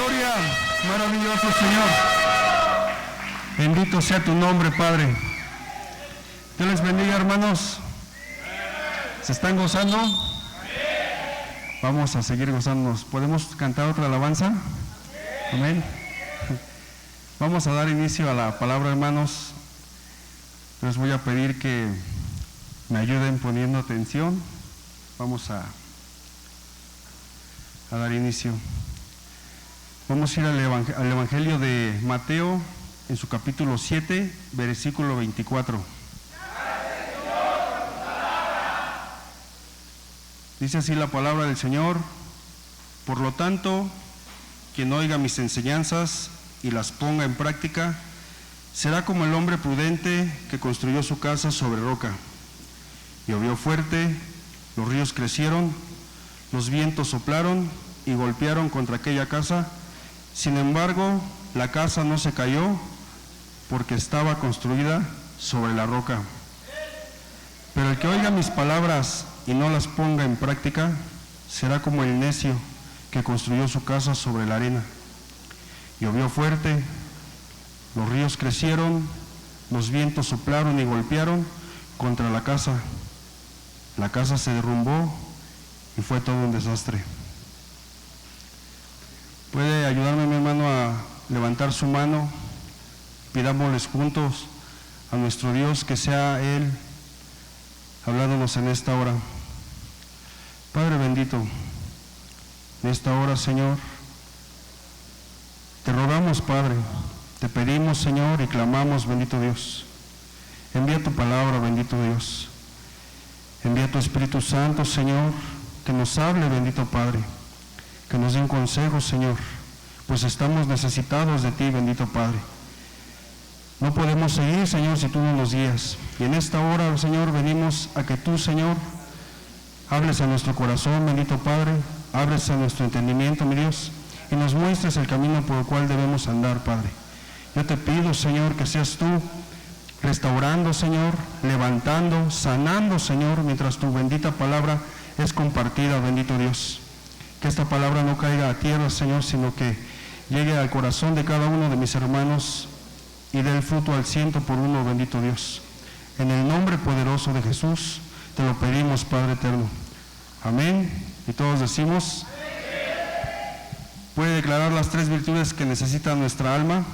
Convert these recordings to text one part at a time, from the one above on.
gloria, maravilloso Señor. Bendito sea tu nombre, Padre. Dios les bendiga, hermanos. ¿Se están gozando? Vamos a seguir gozándonos. ¿Podemos cantar otra alabanza? Amén. Vamos a dar inicio a la palabra, hermanos. Les voy a pedir que me ayuden poniendo atención. Vamos a dar inicio. Vamos a ir al Evangelio de Mateo, en su capítulo 7, versículo 24. Dice así la palabra del Señor: por lo tanto, quien oiga mis enseñanzas y las ponga en práctica, será como el hombre prudente que construyó su casa sobre roca. Llovió fuerte, los ríos crecieron, los vientos soplaron y golpearon contra aquella casa. Sin embargo, la casa no se cayó porque estaba construida sobre la roca. Pero el que oiga mis palabras y no las ponga en práctica, será como el necio que construyó su casa sobre la arena. Llovió fuerte, los ríos crecieron, los vientos soplaron y golpearon contra la casa. La casa se derrumbó y fue todo un desastre. ¿Puede ayudarme, mi hermano, a levantar su mano? Pidámosles juntos a nuestro Dios que sea Él hablándonos en esta hora. Padre bendito, en esta hora, Señor, te rogamos, Padre, te pedimos, Señor, y clamamos, bendito Dios. Envía tu palabra, bendito Dios. Envía tu Espíritu Santo, Señor, que nos hable, bendito Padre, que nos dé un consejo, Señor, pues estamos necesitados de ti, bendito Padre. No podemos seguir, Señor, si tú no nos guías. Y en esta hora, Señor, venimos a que tú, Señor, hables a nuestro corazón, bendito Padre, hables a nuestro entendimiento, mi Dios, y nos muestres el camino por el cual debemos andar, Padre. Yo te pido, Señor, que seas tú restaurando, Señor, levantando, sanando, Señor, mientras tu bendita palabra es compartida, bendito Dios. Que esta palabra no caiga a tierra, Señor, sino que llegue al corazón de cada uno de mis hermanos y dé el fruto al 100%, bendito Dios. En el nombre poderoso de Jesús te lo pedimos, Padre eterno. Amén. Y todos decimos: ¿puede declarar las 3 virtudes que necesita nuestra alma?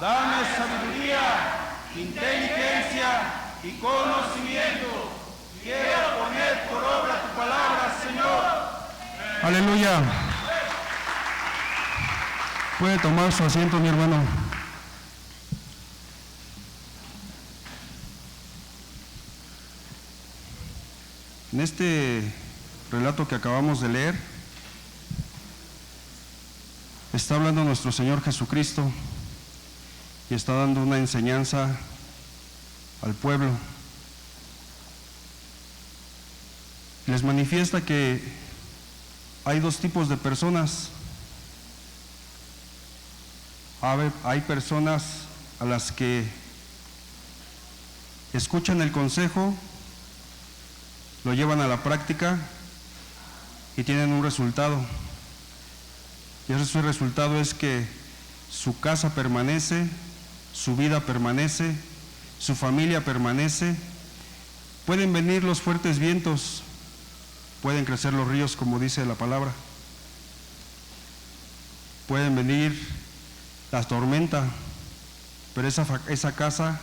Dame sabiduría, inteligencia y conocimiento. Quiero poner por obra tu palabra, Señor. Aleluya. Puede tomar su asiento, mi hermano. En este relato que acabamos de leer, está hablando nuestro Señor Jesucristo y está dando una enseñanza al pueblo. Les manifiesta que hay 2 tipos de personas. Hay personas a las que escuchan el consejo, lo llevan a la práctica y tienen un resultado. Y ese resultado es que su casa permanece, su vida permanece, su familia permanece. Pueden venir los fuertes vientos, pueden crecer los ríos, como dice la palabra. Pueden venir la tormenta, pero esa casa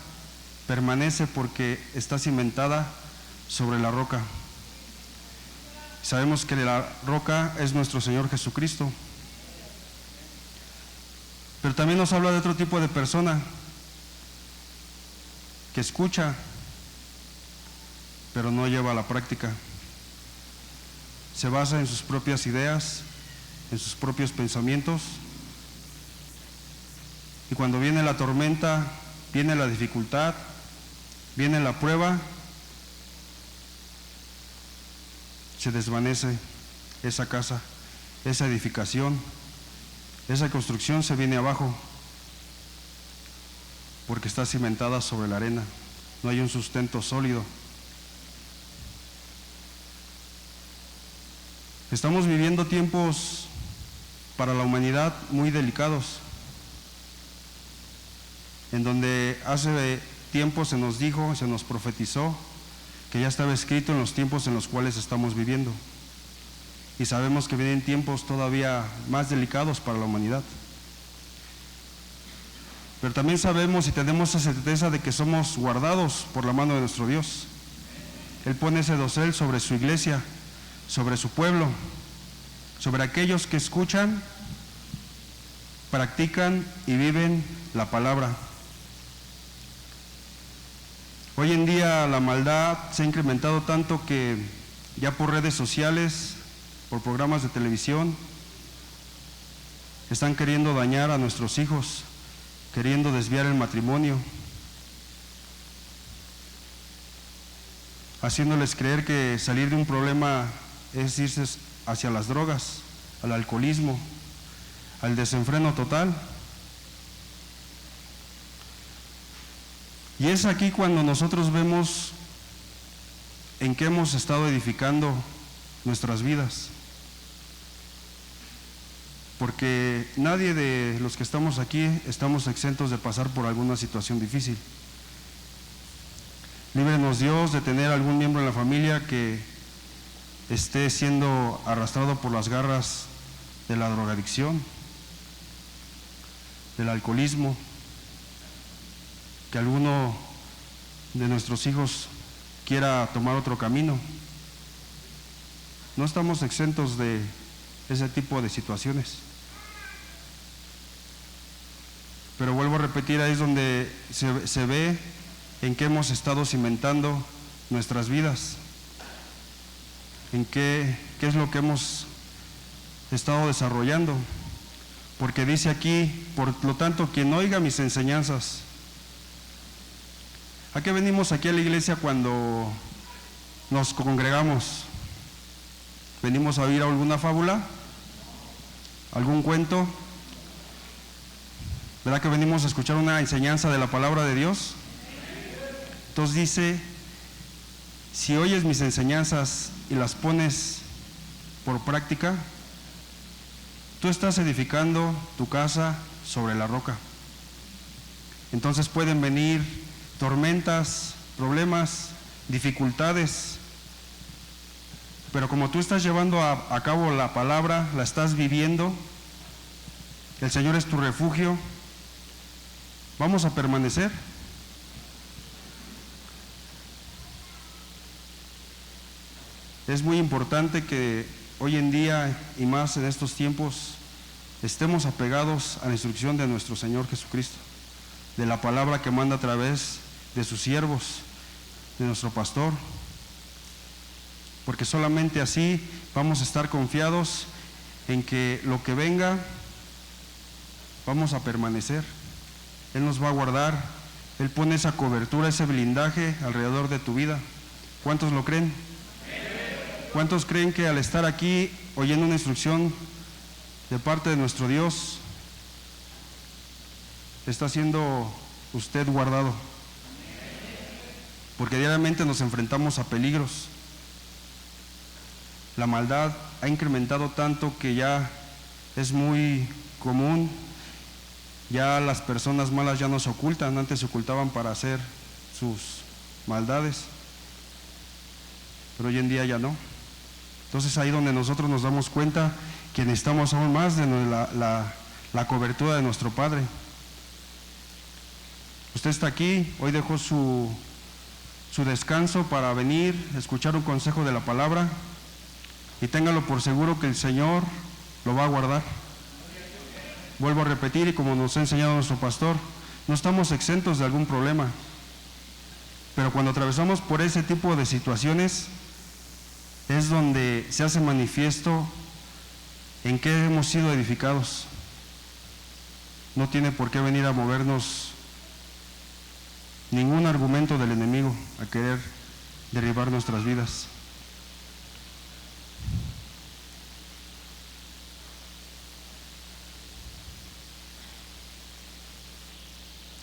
permanece porque está cimentada sobre la roca. Sabemos que la roca es nuestro Señor Jesucristo. Pero también nos habla de otro tipo de persona que escucha, pero no lleva a la práctica. Se basa en sus propias ideas, en sus propios pensamientos. Y cuando viene la tormenta, viene la dificultad, viene la prueba, se desvanece esa casa, esa edificación, esa construcción se viene abajo, porque está cimentada sobre la arena, no hay un sustento sólido. Estamos viviendo tiempos para la humanidad muy delicados, en donde hace tiempo se nos dijo, se nos profetizó que ya estaba escrito en los tiempos en los cuales estamos viviendo. Y sabemos que vienen tiempos todavía más delicados para la humanidad. Pero también sabemos y tenemos esa certeza de que somos guardados por la mano de nuestro Dios. Él pone ese dosel sobre su iglesia, sobre su pueblo, sobre aquellos que escuchan, practican y viven la palabra. Hoy en día la maldad se ha incrementado tanto que ya por redes sociales, por programas de televisión, están queriendo dañar a nuestros hijos, queriendo desviar el matrimonio, haciéndoles creer que salir de un problema es irse hacia las drogas, al alcoholismo, al desenfreno total. Y es aquí cuando nosotros vemos en qué hemos estado edificando nuestras vidas. Porque nadie de los que estamos aquí estamos exentos de pasar por alguna situación difícil. Líbrenos Dios de tener algún miembro en la familia que esté siendo arrastrado por las garras de la drogadicción, del alcoholismo, que alguno de nuestros hijos quiera tomar otro camino. No estamos exentos de ese tipo de situaciones. Pero vuelvo a repetir, ahí es donde se ve en qué hemos estado cimentando nuestras vidas, en qué es lo que hemos estado desarrollando. Porque dice aquí, por lo tanto, quien oiga mis enseñanzas. ¿A qué venimos aquí a la iglesia cuando nos congregamos? ¿Venimos a oír alguna fábula? ¿Algún cuento? ¿Verdad que venimos a escuchar una enseñanza de la palabra de Dios? Entonces dice, si oyes mis enseñanzas y las pones por práctica, tú estás edificando tu casa sobre la roca. Entonces pueden venir tormentas, problemas, dificultades, pero como tú estás llevando a cabo la palabra, la estás viviendo, el Señor es tu refugio, vamos a permanecer. Es muy importante que hoy en día y más en estos tiempos estemos apegados a la instrucción de nuestro Señor Jesucristo, de la palabra que manda a través de sus siervos, de nuestro pastor, porque solamente así vamos a estar confiados en que lo que venga vamos a permanecer. Él nos va a guardar, Él pone esa cobertura, ese blindaje alrededor de tu vida. ¿Cuántos lo creen? ¿Cuántos creen que al estar aquí oyendo una instrucción de parte de nuestro Dios, está siendo usted guardado? Porque diariamente nos enfrentamos a peligros. La maldad ha incrementado tanto que ya es muy común. Ya las personas malas ya no se ocultan, antes se ocultaban para hacer sus maldades, pero hoy en día ya no. Entonces ahí donde nosotros nos damos cuenta que necesitamos aún más de la cobertura de nuestro Padre. Usted está aquí, hoy dejó su descanso para venir, escuchar un consejo de la palabra, y téngalo por seguro que el Señor lo va a guardar. Vuelvo a repetir, y como nos ha enseñado nuestro pastor, no estamos exentos de algún problema, pero cuando atravesamos por ese tipo de situaciones es donde se hace manifiesto en qué hemos sido edificados. No tiene por qué venir a movernos ningún argumento del enemigo a querer derribar nuestras vidas.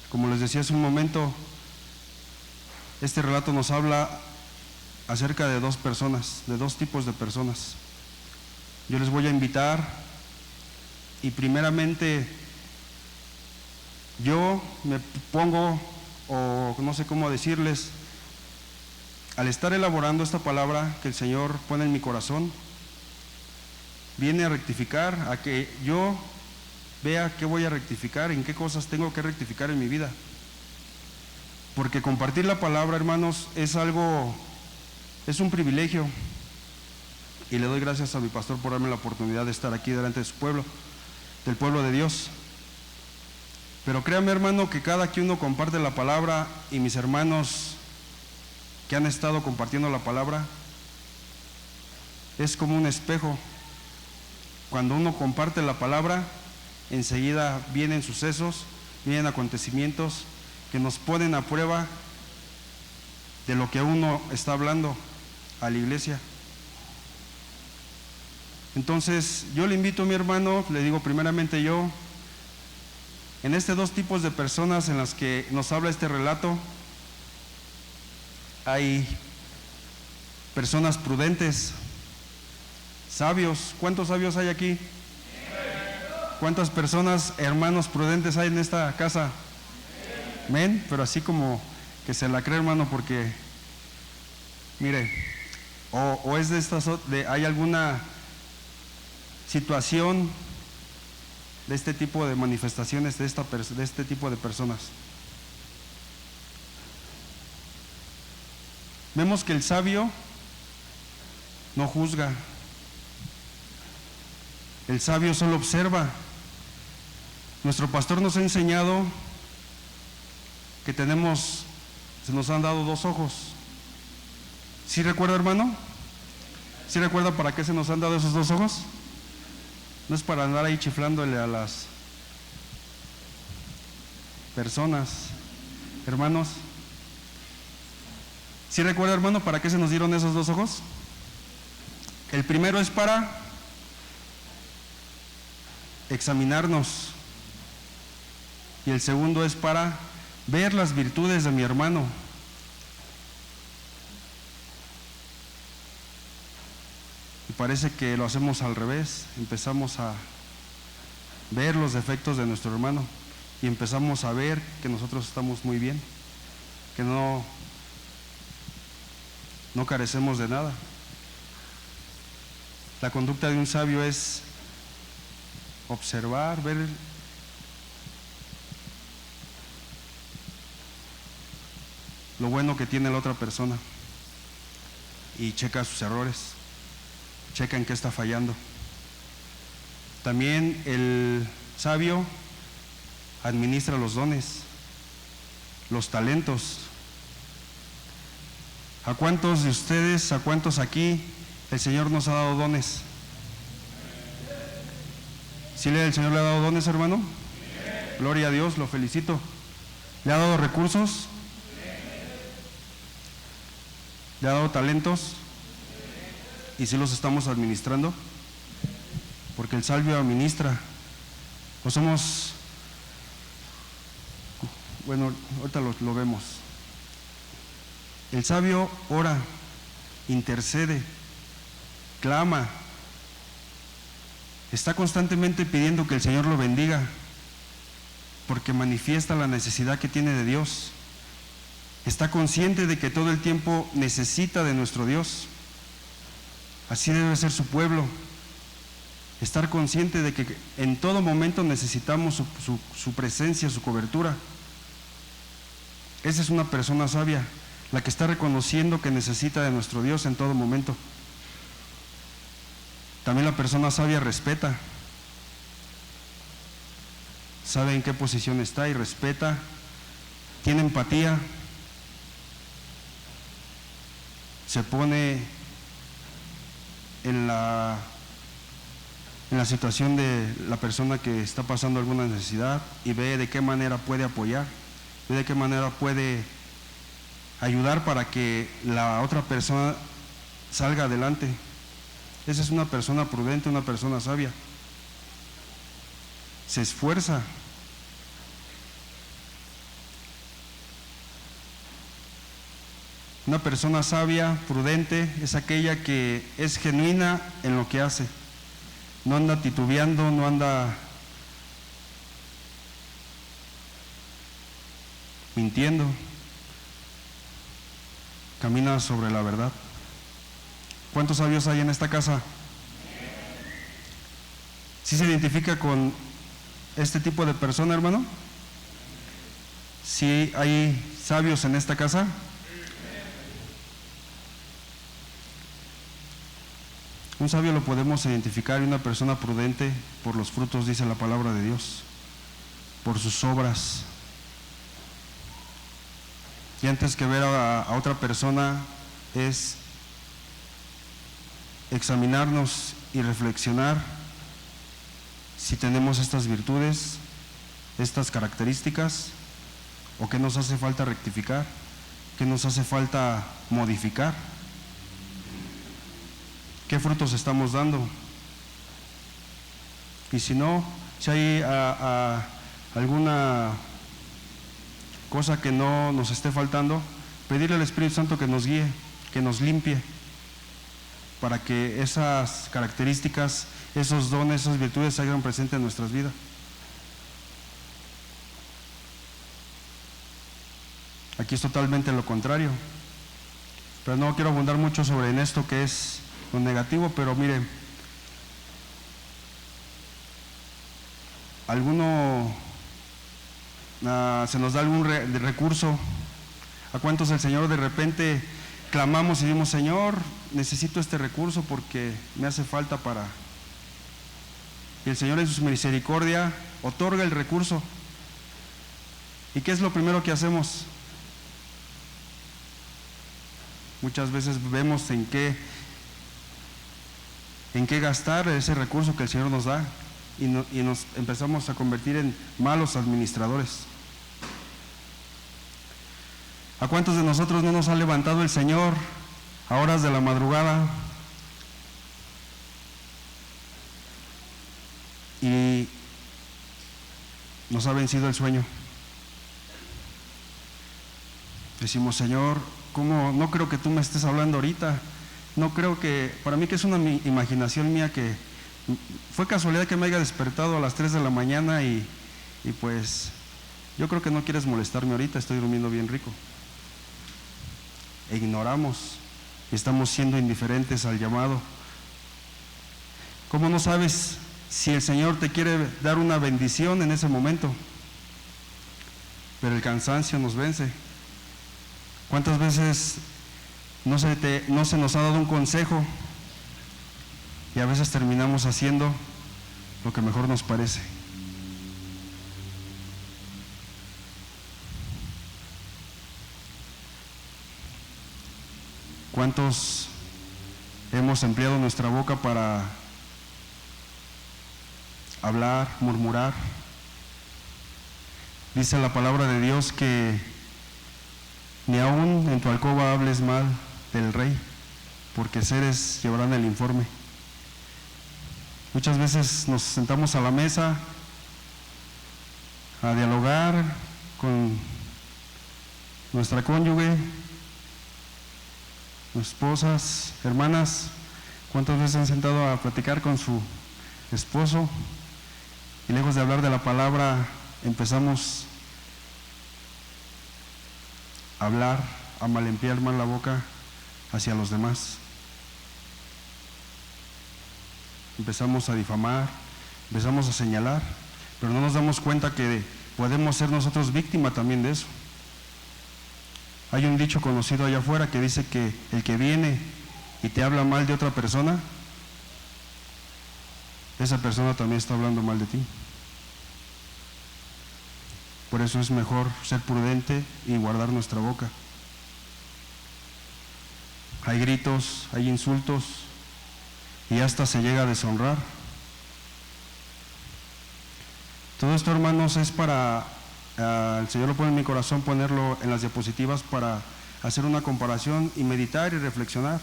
Como les decía hace un momento, este relato nos habla acerca de dos personas, de dos tipos de personas. yo les voy a invitar y primeramente yo me pongo, o no sé cómo decirles, al estar elaborando esta palabra que el Señor pone en mi corazón, viene a rectificar, a que yo vea qué voy a rectificar, en qué cosas tengo que rectificar en mi vida. Porque compartir la palabra, hermanos, es un privilegio. Y le doy gracias a mi pastor por darme la oportunidad de estar aquí delante de su pueblo, del pueblo de Dios. Pero créame, hermano, que cada que uno comparte la palabra, y mis hermanos que han estado compartiendo la palabra, es como un espejo. Cuando uno comparte la palabra, enseguida vienen sucesos, vienen acontecimientos que nos ponen a prueba de lo que uno está hablando a la iglesia. Entonces, yo le invito a mi hermano, le digo primeramente yo, en dos tipos de personas en las que nos habla este relato, hay personas prudentes, sabios. ¿Cuántos sabios hay aquí? ¿Cuántas personas, hermanos prudentes hay en esta casa? Amén. Pero así como que se la cree, hermano, porque mire, o es de estas, hay alguna situación de este tipo de manifestaciones de este tipo de personas. Vemos que el sabio no juzga, el sabio solo observa. Nuestro pastor nos ha enseñado que se nos han dado 2 ojos. ¿Sí recuerda, hermano? ¿Sí recuerda para qué se nos han dado esos 2 ojos? No es para andar ahí chiflándole a las personas, hermanos. ¿Sí recuerda, hermano, para qué se nos dieron esos 2 ojos? El primero es para examinarnos, y el segundo es para ver las virtudes de mi hermano. Y parece que lo hacemos al revés, empezamos a ver los defectos de nuestro hermano y empezamos a ver que nosotros estamos muy bien, que no carecemos de nada. La conducta de un sabio es observar, ver lo bueno que tiene la otra persona y checa sus errores, checa en qué está fallando. También el sabio administra los dones, los talentos. ¿A cuántos de ustedes, a cuántos aquí el Señor nos ha dado dones? ¿Sí el Señor le ha dado dones, hermano? Gloria a Dios, lo felicito. ¿Le ha dado recursos? ¿Le ha dado talentos? ¿Y si los estamos administrando? Porque el sabio administra. O somos, bueno, ahorita lo vemos. El sabio ora, intercede, clama, está constantemente pidiendo que el Señor lo bendiga, porque manifiesta la necesidad que tiene de Dios. Está consciente de que todo el tiempo necesita de nuestro Dios. Así debe ser su pueblo. Estar consciente de que en todo momento necesitamos su presencia, su cobertura. Esa es una persona sabia, la que está reconociendo que necesita de nuestro Dios en todo momento. También la persona sabia respeta, sabe en qué posición está y respeta, tiene empatía, se pone en la situación de la persona que está pasando alguna necesidad y ve de qué manera puede apoyar, ve de qué manera puede ayudar para que la otra persona salga adelante. Esa es una persona prudente, una persona sabia. Se esfuerza. Una persona sabia, prudente, es aquella que es genuina en lo que hace. no anda titubeando, no anda mintiendo, camina sobre la verdad. ¿Cuántos sabios hay en esta casa? ¿Sí se identifica con este tipo de persona, hermano? ¿Sí hay sabios en esta casa? Un sabio lo podemos identificar, y una persona prudente, por los frutos, dice la palabra de Dios, por sus obras. Y antes que ver a otra persona es examinarnos y reflexionar si tenemos estas virtudes, estas características, o qué nos hace falta rectificar, qué nos hace falta modificar, qué frutos estamos dando. Y si no, si hay alguna cosa que no nos esté faltando, pedirle al Espíritu Santo que nos guíe, que nos limpie, para que esas características, esos dones, esas virtudes se hagan presentes en nuestras vidas. Aquí es totalmente lo contrario. Pero no quiero abundar mucho sobre en esto que es lo negativo, pero mire, se nos da algún recurso. ¿A cuántos el Señor de repente clamamos y dimos, Señor, necesito este recurso porque me hace falta para... Y el Señor en su misericordia otorga el recurso. ¿Y qué es lo primero que hacemos? Muchas veces vemos en qué gastar ese recurso que el Señor nos da, y nos empezamos a convertir en malos administradores. ¿A cuántos de nosotros no nos ha levantado el Señor a horas de la madrugada y nos ha vencido el sueño? Decimos, Señor, ¿cómo? No creo que tú me estés hablando ahorita. No creo que, para mí que es una imaginación mía, que fue casualidad que me haya despertado a las 3 de la mañana y pues yo creo que no quieres molestarme ahorita, estoy durmiendo bien rico. E ignoramos y estamos siendo indiferentes al llamado. ¿Cómo no sabes si el Señor te quiere dar una bendición en ese momento? Pero el cansancio nos vence. ¿Cuántas veces no se nos ha dado un consejo y a veces terminamos haciendo lo que mejor nos parece? ¿Cuántos hemos empleado nuestra boca para hablar, murmurar? Dice la palabra de Dios que ni aún en tu alcoba hables mal del rey, porque seres llevarán el informe. Muchas veces nos sentamos a la mesa a dialogar con nuestra cónyuge, esposas, hermanas. ¿Cuántas veces se han sentado a platicar con su esposo y lejos de hablar de la palabra empezamos a hablar, a malempiar mal la boca hacia los demás? Empezamos a difamar, empezamos a señalar, pero no nos damos cuenta que podemos ser nosotros víctima también de eso. Hay un dicho conocido allá afuera que dice que el que viene y te habla mal de otra persona, esa persona también está hablando mal de ti. Por eso es mejor ser prudente y guardar nuestra boca. Hay gritos, hay insultos y hasta se llega a deshonrar. Todo esto, hermanos, es para, el Señor lo pone en mi corazón, ponerlo en las diapositivas para hacer una comparación y meditar y reflexionar.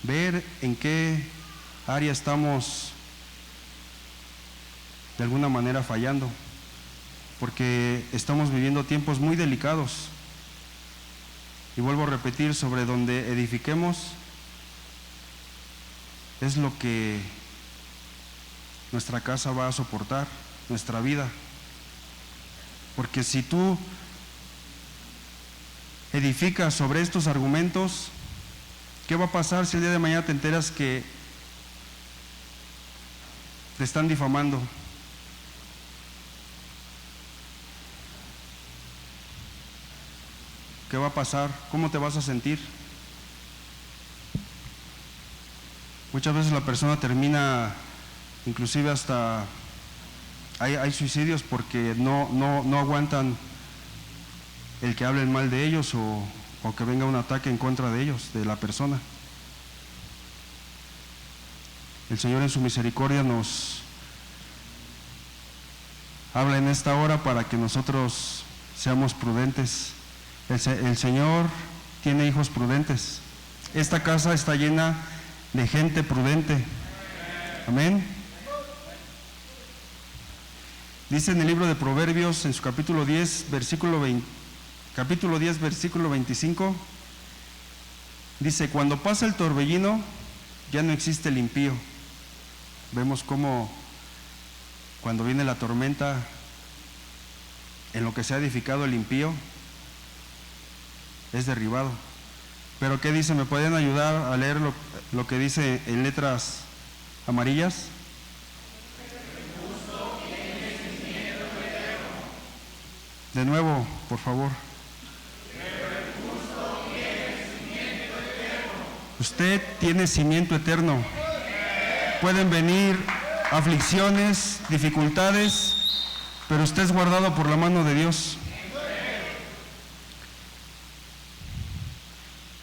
Ver en qué área estamos de alguna manera fallando, porque estamos viviendo tiempos muy delicados. Y vuelvo a repetir, sobre donde edifiquemos es lo que nuestra casa va a soportar, nuestra vida. Porque si tú edificas sobre estos argumentos, ¿qué va a pasar si el día de mañana te enteras que te están difamando? ¿Qué va a pasar? ¿Cómo te vas a sentir? Muchas veces la persona termina, inclusive hasta hay suicidios porque no aguantan el que hablen mal de ellos o que venga un ataque en contra de ellos, de la persona. El Señor en su misericordia nos habla en esta hora para que nosotros seamos prudentes. El Señor tiene hijos prudentes. Esta casa está llena de gente prudente. Amén. Dice en el libro de Proverbios, en su capítulo 10, versículo 25, dice: cuando pasa el torbellino, ya no existe el impío. Vemos cómo cuando viene la tormenta, en lo que se ha edificado el impío, es derribado. Pero ¿qué dice? ¿Me pueden ayudar a leer lo que dice en letras amarillas? De nuevo, por favor. Usted tiene cimiento eterno. Pueden venir aflicciones, dificultades, pero usted es guardado por la mano de Dios.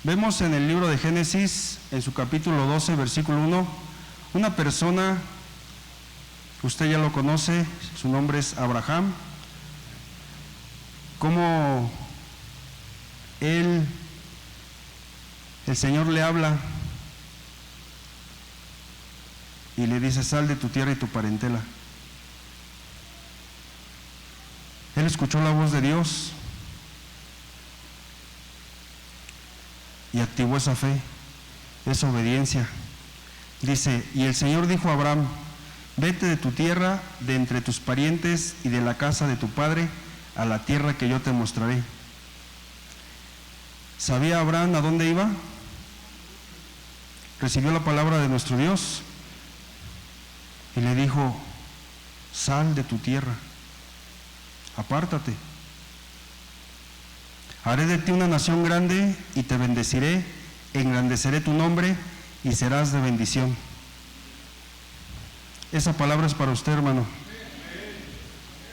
Vemos en el libro de Génesis, en su capítulo 12, versículo 1, una persona, usted ya lo conoce, su nombre es Abraham, cómo el Señor le habla y le dice: sal de tu tierra y tu parentela. Él escuchó la voz de Dios y activó esa fe, esa obediencia. Dice: y el Señor dijo a Abraham: vete de tu tierra, de entre tus parientes y de la casa de tu padre, a la tierra que yo te mostraré. ¿Sabía Abraham a dónde iba? Recibió la palabra de nuestro Dios y le dijo: sal de tu tierra, apártate. Haré de ti una nación grande y te bendeciré, engrandeceré tu nombre y serás de bendición. Esa palabra es para usted, hermano.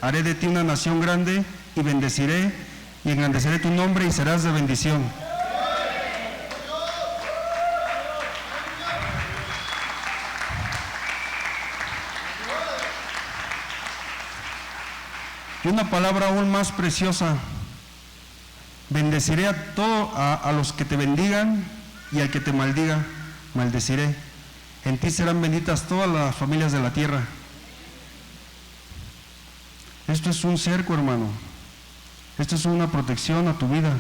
Haré de ti una nación grande y bendeciré y engrandeceré tu nombre y serás de bendición. Y una palabra aún más preciosa: bendeciré a los que te bendigan y al que te maldiga, maldeciré. En ti serán benditas todas las familias de la tierra. Esto es un cerco, hermano. Esto es una protección a tu vida.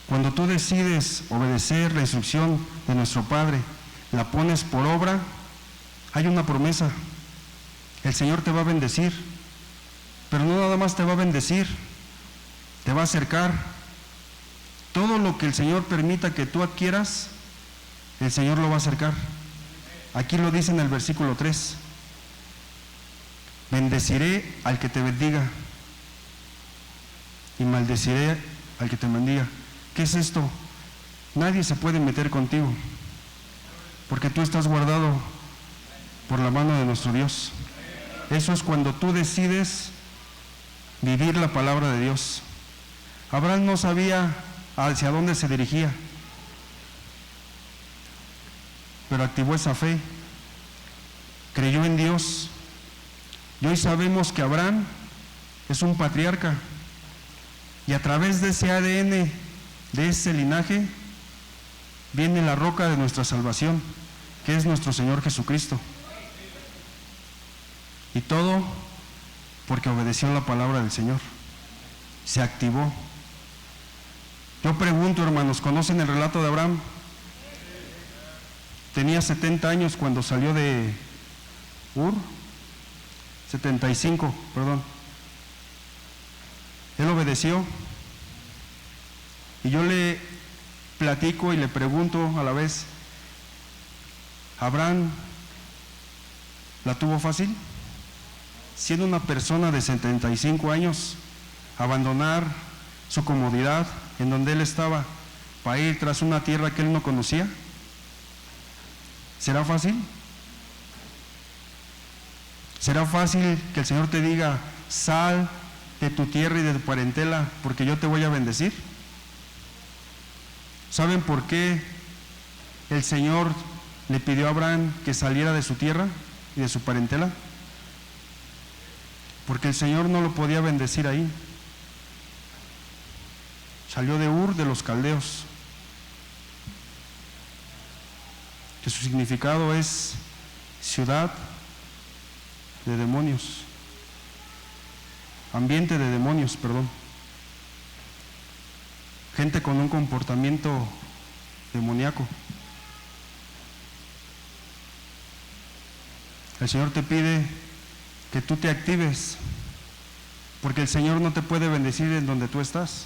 Cuando tú decides obedecer la instrucción de nuestro Padre, la pones por obra, hay una promesa. El Señor te va a bendecir, pero no nada más te va a bendecir, te va a acercar. Todo lo que el Señor permita que tú adquieras, el Señor lo va a acercar. Aquí lo dice en el versículo 3. Bendeciré al que te bendiga y maldeciré al que te maldiga. ¿Qué es esto? Nadie se puede meter contigo, porque tú estás guardado por la mano de nuestro Dios. Eso es cuando tú decides vivir la palabra de Dios. Abraham no sabía hacia dónde se dirigía, pero activó esa fe, creyó en Dios. Y hoy sabemos que Abraham es un patriarca, y a través de ese ADN, de ese linaje, viene la roca de nuestra salvación, que es nuestro Señor Jesucristo. Y todo porque obedeció la palabra del Señor, se activó. Yo pregunto, hermanos, ¿conocen el relato de Abraham? tenía 70 años cuando salió de Ur, 75, perdón. Él obedeció, y yo le platico y le pregunto a la vez, ¿Abraham la tuvo fácil? Siendo una persona de 75 años, abandonar su comodidad en donde él estaba para ir tras una tierra que él no conocía. ¿Será fácil? ¿Será fácil que el Señor te diga, sal de tu tierra y de tu parentela porque yo te voy a bendecir? ¿Saben por qué el Señor le pidió a Abraham que saliera de su tierra y de su parentela? Porque el Señor no lo podía bendecir ahí. Salió de Ur de los Caldeos, que su significado es ciudad de demonios, ambiente de demonios, perdón. Gente con un comportamiento demoníaco. El Señor te pide que tú te actives, porque el Señor no te puede bendecir en donde tú estás.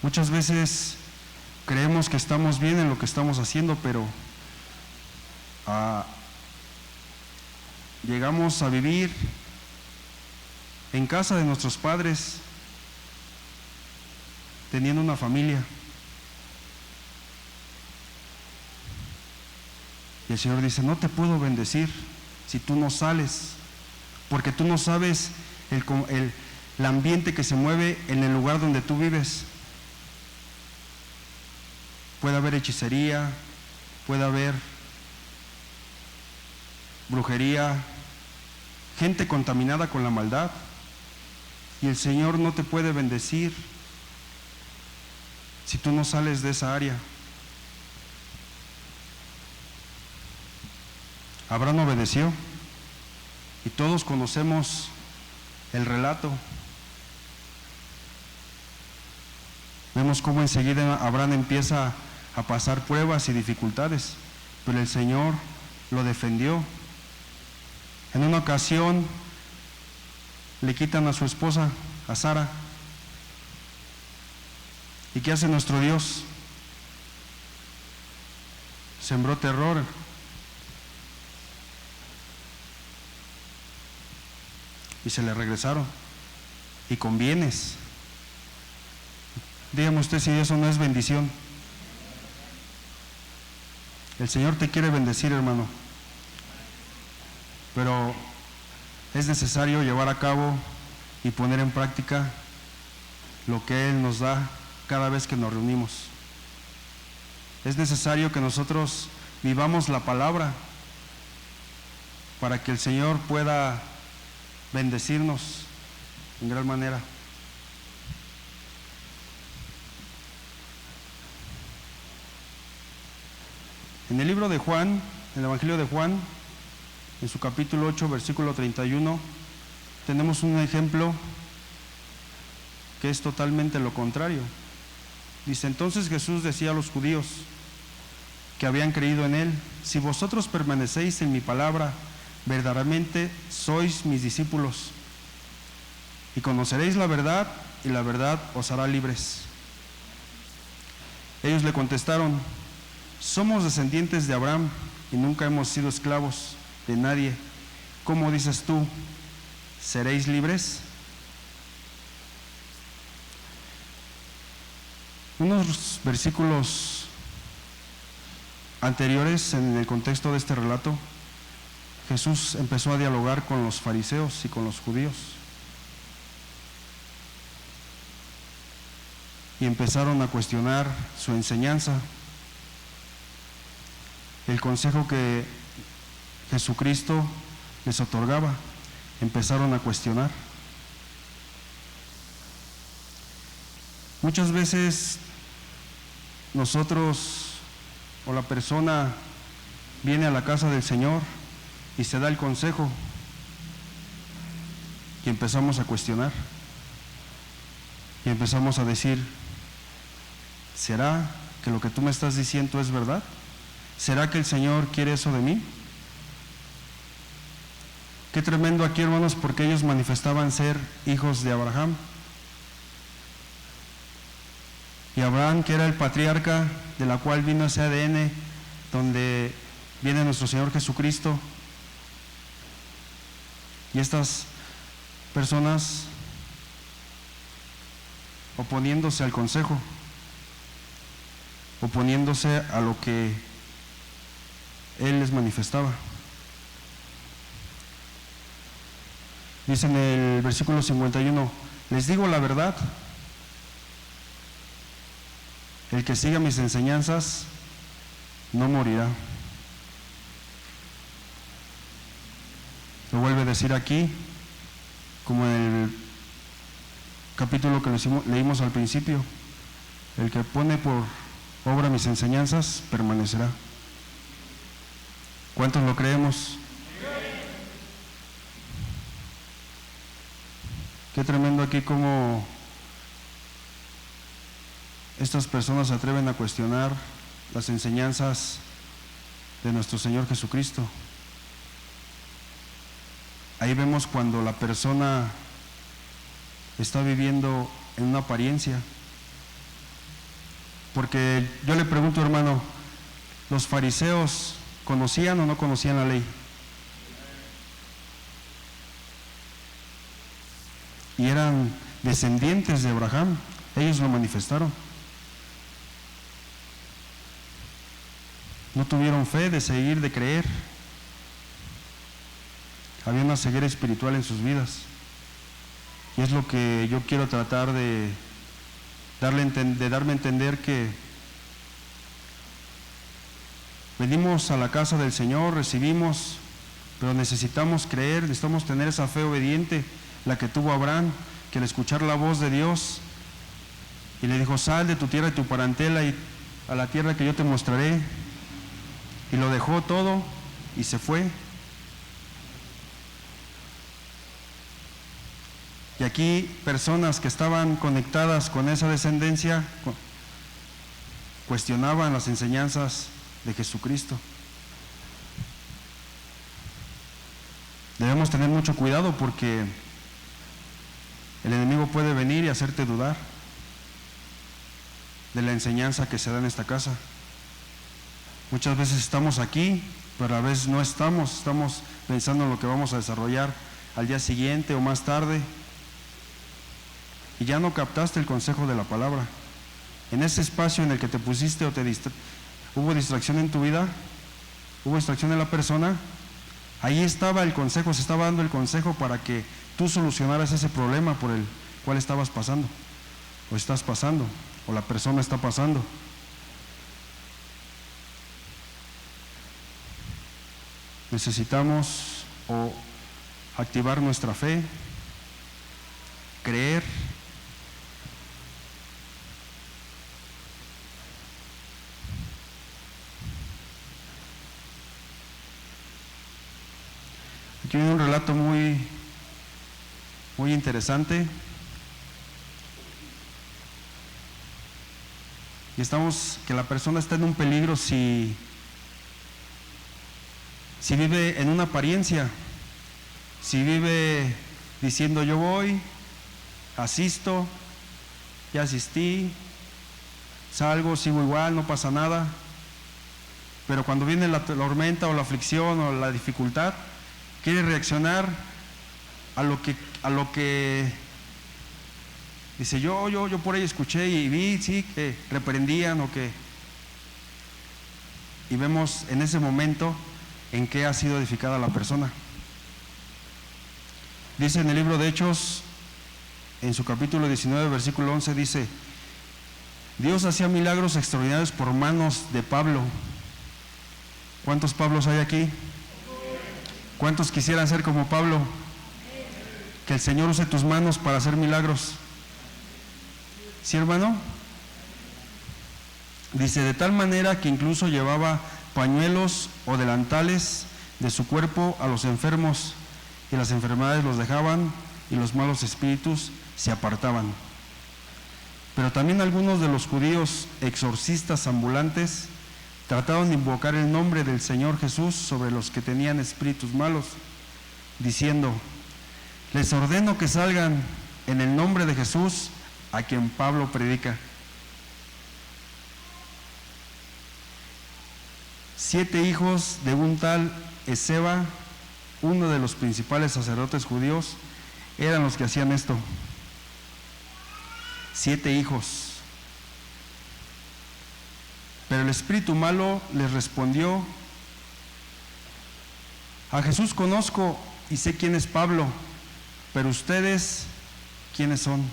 Muchas veces creemos que estamos bien en lo que estamos haciendo, pero llegamos a vivir en casa de nuestros padres, teniendo una familia. Y el Señor dice, no te puedo bendecir si tú no sales, porque tú no sabes el ambiente que se mueve en el lugar donde tú vives. Puede haber hechicería, puede haber brujería, gente contaminada con la maldad, y el Señor no te puede bendecir si tú no sales de esa área. Abraham obedeció, y todos conocemos el relato. Vemos cómo enseguida Abraham empieza a pasar pruebas y dificultades, pero el Señor lo defendió. En una ocasión le quitan a su esposa, a Sara. ¿Y qué hace nuestro Dios? Sembró terror. Y se le regresaron, y con bienes. Dígame usted si eso no es bendición. El Señor te quiere bendecir, hermano, pero es necesario llevar a cabo y poner en práctica lo que Él nos da cada vez que nos reunimos. Es necesario que nosotros vivamos la palabra para que el Señor pueda bendecirnos en gran manera. En el libro de Juan, en el Evangelio de Juan, en su capítulo 8, versículo 31, tenemos un ejemplo que es totalmente lo contrario. Dice, entonces Jesús decía a los judíos que habían creído en Él, si vosotros permanecéis en mi palabra, verdaderamente sois mis discípulos, y conoceréis la verdad, y la verdad os hará libres. Ellos le contestaron, somos descendientes de Abraham, y nunca hemos sido esclavos de nadie. ¿Cómo dices tú, seréis libres? Unos versículos anteriores, en el contexto de este relato, Jesús empezó a dialogar con los fariseos y con los judíos, y empezaron a cuestionar su enseñanza, el consejo que Jesucristo les otorgaba. Empezaron a cuestionar. Muchas veces nosotros o la persona viene a la casa del Señor y se da el consejo y empezamos a cuestionar y empezamos a decir, ¿será que lo que tú me estás diciendo es verdad? ¿Será que el Señor quiere eso de mí? Qué tremendo aquí, hermanos, porque ellos manifestaban ser hijos de Abraham. Y Abraham, que era el patriarca de la cual vino ese ADN, donde viene nuestro Señor Jesucristo, y estas personas oponiéndose al consejo, oponiéndose a lo que Él les manifestaba. Dice en el versículo 51, les digo la verdad, el que siga mis enseñanzas no morirá. Lo vuelve a decir aquí, como en el capítulo que leímos al principio, el que pone por obra mis enseñanzas permanecerá. ¿Cuántos lo creemos? Qué tremendo aquí como estas personas se atreven a cuestionar las enseñanzas de nuestro Señor Jesucristo. Ahí vemos cuando la persona está viviendo en una apariencia. Porque yo le pregunto, hermano, ¿los fariseos conocían o no conocían la ley? Y eran descendientes de Abraham, ellos lo manifestaron. No tuvieron fe de seguir, de creer. Había una ceguera espiritual en sus vidas. Y es lo que yo quiero tratar de darme a entender, que venimos a la casa del Señor, recibimos, pero necesitamos creer, necesitamos tener esa fe obediente, la que tuvo Abraham, que al escuchar la voz de Dios, y le dijo, sal de tu tierra y tu parentela y a la tierra que yo te mostraré, y lo dejó todo y se fue. Y aquí personas que estaban conectadas con esa descendencia cuestionaban las enseñanzas de Jesucristo. Debemos tener mucho cuidado porque el enemigo puede venir y hacerte dudar de la enseñanza que se da en esta casa. Muchas veces estamos aquí, pero a veces no estamos pensando en lo que vamos a desarrollar al día siguiente o más tarde, y ya no captaste el consejo de la palabra. En ese espacio en el que te pusiste o hubo distracción en tu vida, hubo distracción en la persona, ahí estaba el consejo, se estaba dando el consejo para que tú solucionaras ese problema por el cual estabas pasando, o estás pasando, o la persona está pasando. Necesitamos activar nuestra fe, creer, aquí viene un relato muy interesante. Y que la persona está en un peligro si vive en una apariencia, si vive diciendo yo voy, asisto, ya asistí, salgo, sigo igual, no pasa nada. Pero cuando viene la tormenta o la aflicción o la dificultad, quiere reaccionar a lo que dice yo por ahí escuché y vi, sí, que reprendían y vemos en ese momento en qué ha sido edificada la persona. Dice en el libro de Hechos, en su capítulo 19, versículo 11, dice, Dios hacía milagros extraordinarios por manos de Pablo. ¿Cuántos Pablos hay aquí? ¿Cuántos quisieran ser como Pablo? Que el Señor use tus manos para hacer milagros. ¿Sí, hermano? Dice, de tal manera que incluso llevaba pañuelos o delantales de su cuerpo a los enfermos, y las enfermedades los dejaban y los malos espíritus se apartaban. Pero también algunos de los judíos exorcistas ambulantes trataron de invocar el nombre del Señor Jesús sobre los que tenían espíritus malos, diciendo: les ordeno que salgan en el nombre de Jesús, a quien Pablo predica. 7 hijos de un tal Esceva, uno de los principales sacerdotes judíos, eran los que hacían esto. 7 hijos. Pero el espíritu malo les respondió: a Jesús conozco y sé quién es Pablo, pero ustedes, ¿quiénes son?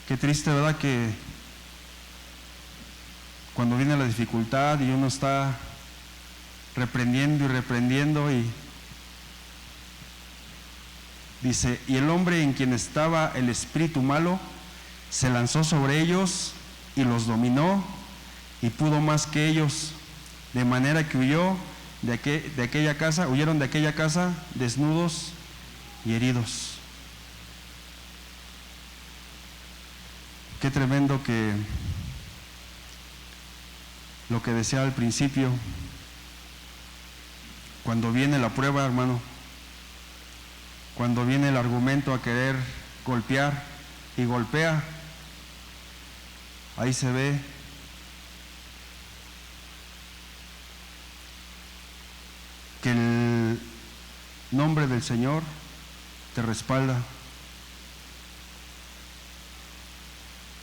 Qué triste, ¿verdad?, que cuando viene la dificultad y uno está reprendiendo y reprendiendo, y dice: y el hombre en quien estaba el espíritu malo se lanzó sobre ellos y los dominó y pudo más que ellos, de manera que huyeron de aquella casa desnudos y heridos. Qué tremendo que lo que decía al principio, cuando viene la prueba, hermano, cuando viene el argumento a querer golpear y golpea, ahí se ve que el nombre del Señor te respalda.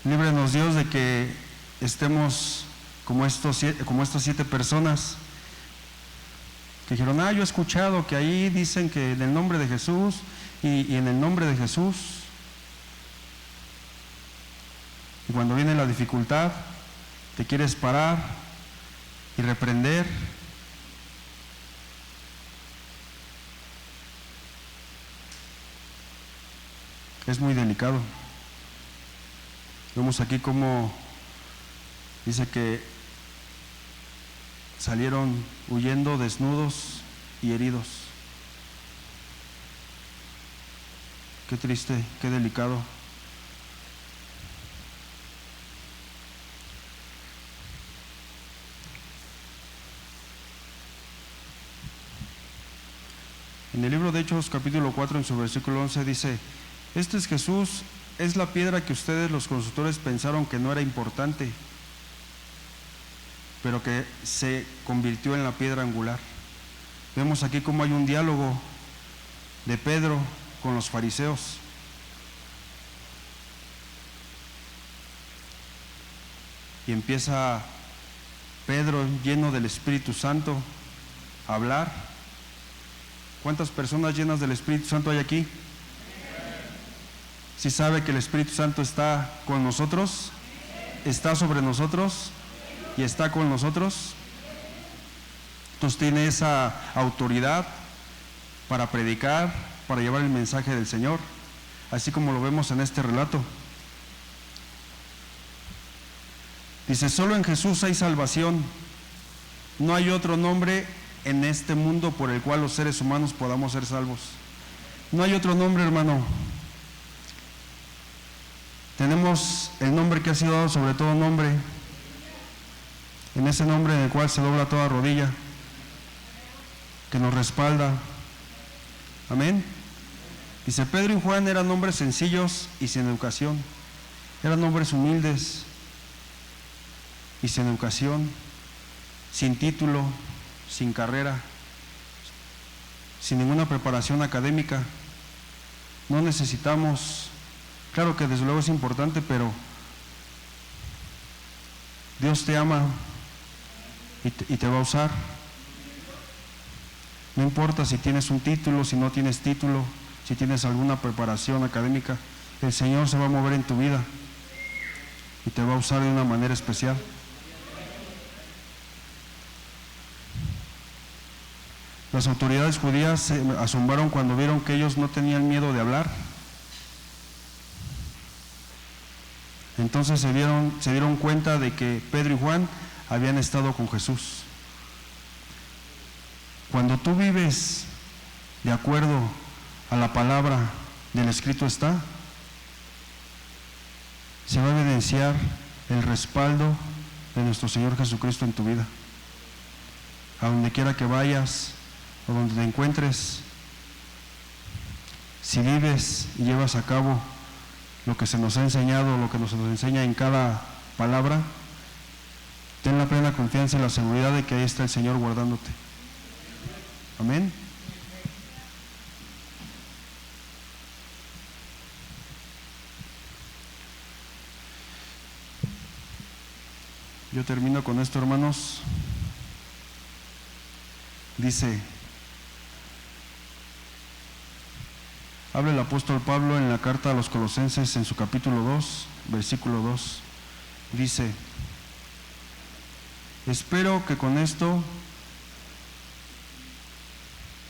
Líbranos, Dios, de que estemos como estas 7 personas que dijeron: yo he escuchado que ahí dicen que en el nombre de Jesús y en el nombre de Jesús. Y cuando viene la dificultad, te quieres parar y reprender. Es muy delicado. Vemos aquí cómo dice que salieron huyendo desnudos y heridos. Qué triste, qué delicado. En el libro de Hechos, capítulo 4, en su versículo 11, dice: este es Jesús, es la piedra que ustedes los constructores pensaron que no era importante, pero que se convirtió en la piedra angular. Vemos aquí cómo hay un diálogo de Pedro con los fariseos. Y empieza Pedro, lleno del Espíritu Santo, a hablar. ¿Cuántas personas llenas del Espíritu Santo hay aquí? ¿Sí sabe que el Espíritu Santo está con nosotros? ¿Está sobre nosotros? ¿Y está con nosotros? Entonces tiene esa autoridad para predicar, para llevar el mensaje del Señor, así como lo vemos en este relato. Dice: solo en Jesús hay salvación. No hay otro nombre en este mundo por el cual los seres humanos podamos ser salvos. No hay otro nombre, hermano. Tenemos el nombre que ha sido dado sobre todo nombre, en ese nombre en el cual se dobla toda rodilla, que nos respalda. Amén. Dice: Pedro y Juan eran hombres sencillos y sin educación, eran hombres humildes y sin educación, sin título, sin carrera, sin ninguna preparación académica. No necesitamos. Claro que desde luego es importante, pero Dios te ama y te va a usar. No importa si tienes un título, si no tienes título, si tienes alguna preparación académica, el Señor se va a mover en tu vida y te va a usar de una manera especial. Las autoridades judías se asombraron cuando vieron que ellos no tenían miedo de hablar. Entonces se dieron cuenta de que Pedro y Juan habían estado con Jesús. Cuando tú vives de acuerdo a la palabra del escrito está, se va a evidenciar el respaldo de nuestro Señor Jesucristo en tu vida. A donde quiera que vayas o donde te encuentres, si vives y llevas a cabo lo que se nos ha enseñado, lo que nos enseña en cada palabra, ten la plena confianza y la seguridad de que ahí está el Señor guardándote. Amén. Yo termino con esto, hermanos. Dice, habla el apóstol Pablo en la carta a los Colosenses en su capítulo 2, versículo 2. Dice, espero que con esto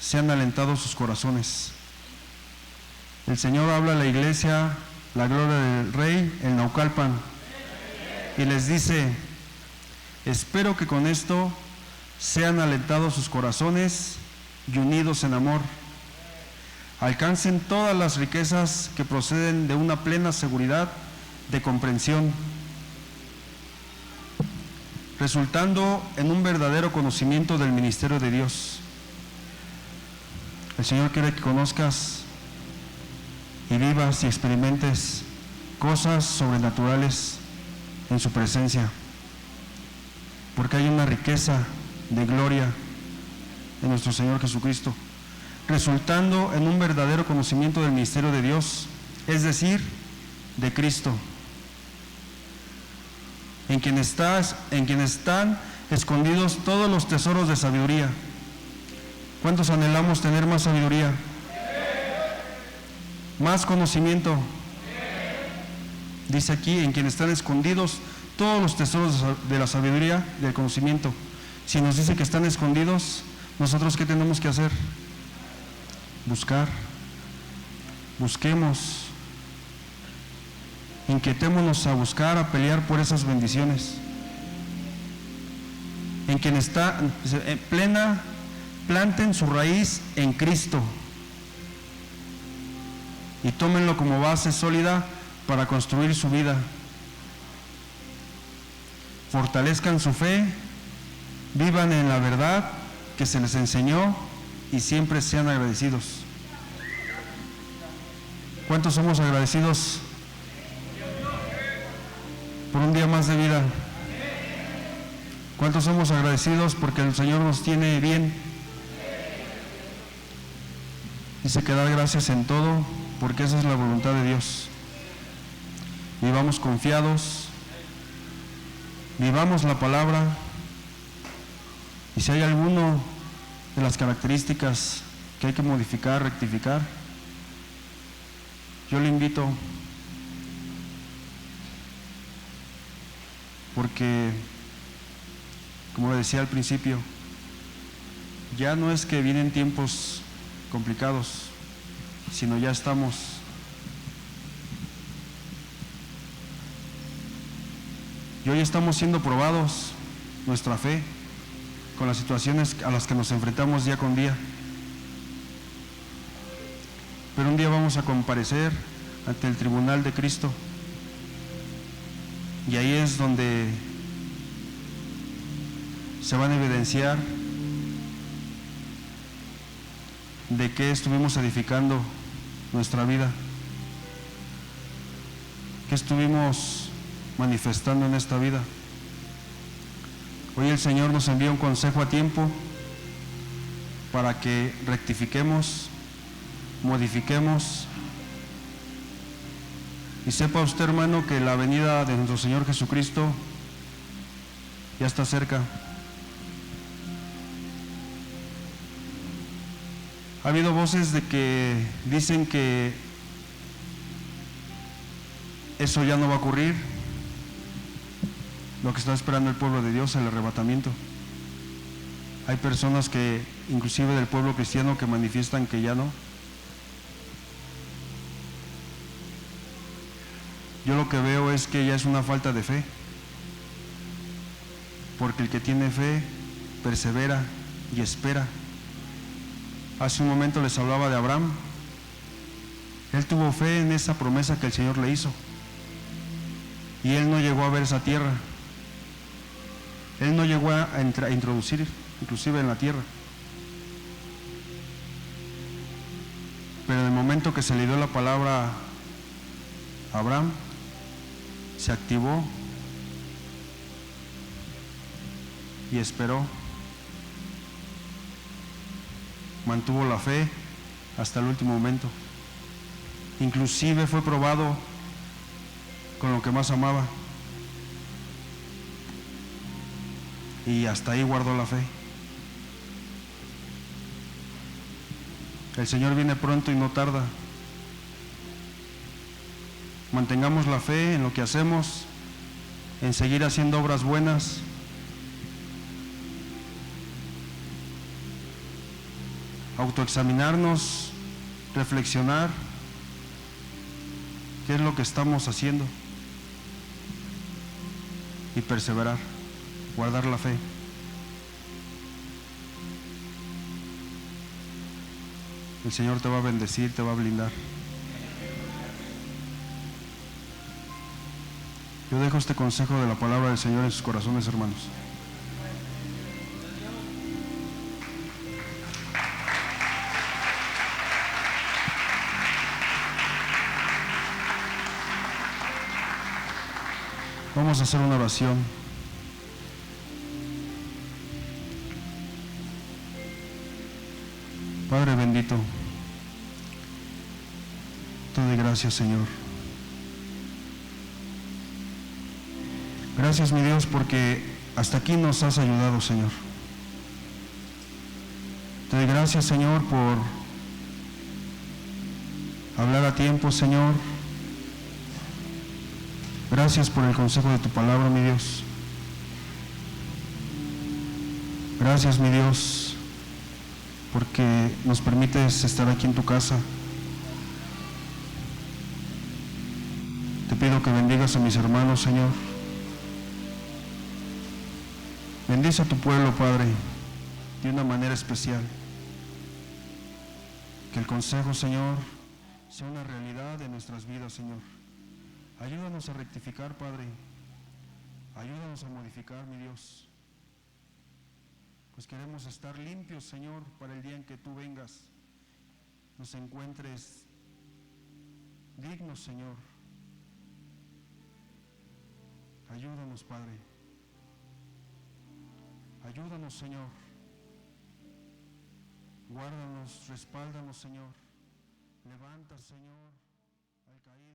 sean alentados sus corazones. El Señor habla a la iglesia, la gloria del Rey, en Naucalpan, y les dice, espero que con esto sean alentados sus corazones y unidos en amor. Alcancen todas las riquezas que proceden de una plena seguridad de comprensión, resultando en un verdadero conocimiento del ministerio de Dios. El Señor quiere que conozcas y vivas y experimentes cosas sobrenaturales en su presencia, porque hay una riqueza de gloria en nuestro Señor Jesucristo, resultando en un verdadero conocimiento del misterio de Dios, es decir, de Cristo, en quien están escondidos todos los tesoros de sabiduría. ¿Cuántos anhelamos tener más sabiduría? Más conocimiento. Dice aquí, en quien están escondidos todos los tesoros de la sabiduría, del conocimiento. Si nos dice que están escondidos, ¿nosotros qué tenemos que hacer? Buscar. Busquemos. Inquietémonos a buscar, a pelear por esas bendiciones. En quien está en plena, planten su raíz en Cristo y tómenlo como base sólida para construir su vida. Fortalezcan su fe, vivan en la verdad que se les enseñó y siempre sean agradecidos. ¿Cuántos somos agradecidos por un día más de vida? ¿Cuántos somos agradecidos porque el Señor nos tiene bien? Dice que dar gracias en todo, porque esa es la voluntad de Dios. Vivamos confiados, vivamos la palabra, y si hay alguno de las características que hay que modificar, rectificar, yo le invito, porque, como le decía al principio, ya no es que vienen tiempos complicados, sino ya estamos. Y hoy estamos siendo probados nuestra fe con las situaciones a las que nos enfrentamos día con día. Pero un día vamos a comparecer ante el tribunal de Cristo, y ahí es donde se van a evidenciar de qué estuvimos edificando nuestra vida, qué estuvimos manifestando en esta vida. Hoy el Señor nos envía un consejo a tiempo para que rectifiquemos, modifiquemos, y sepa usted, hermano, que la venida de nuestro Señor Jesucristo ya está cerca. Ha habido voces de que dicen que eso ya no va a ocurrir, lo que está esperando el pueblo de Dios, el arrebatamiento. Hay personas que, inclusive del pueblo cristiano, que manifiestan que ya no. Yo lo que veo es que ya es una falta de fe, porque el que tiene fe persevera y espera. Hace un momento les hablaba de Abraham. Él tuvo fe en esa promesa que el Señor le hizo, Y él no llegó a ver esa tierra. Él no llegó a introducir inclusive en la tierra. Pero en el momento que se le dio la palabra a Abraham, se activó y esperó. Mantuvo la fe hasta el último momento. Inclusive fue probado con lo que más amaba. Y hasta ahí guardó la fe. El Señor viene pronto y no tarda. Mantengamos la fe en lo que hacemos, en seguir haciendo obras buenas. Autoexaminarnos, reflexionar qué es lo que estamos haciendo y perseverar, guardar la fe. El Señor te va a bendecir, te va a blindar. Yo dejo este consejo de la palabra del Señor en sus corazones, hermanos. Vamos a hacer una oración. Padre bendito, te doy gracias, Señor. Gracias, mi Dios, porque hasta aquí nos has ayudado, Señor. Te doy gracias, Señor, por hablar a tiempo, Señor. Gracias por el consejo de tu palabra, mi Dios. Gracias, mi Dios, porque nos permites estar aquí en tu casa. Te pido que bendigas a mis hermanos, Señor. Bendice a tu pueblo, Padre, de una manera especial. Que el consejo, Señor, sea una realidad de nuestras vidas, Señor. Ayúdanos a rectificar, Padre. Ayúdanos a modificar, mi Dios. Pues queremos estar limpios, Señor, para el día en que tú vengas. Nos encuentres dignos, Señor. Ayúdanos, Padre. Ayúdanos, Señor. Guárdanos, respáldanos, Señor. Levanta, Señor, al caído.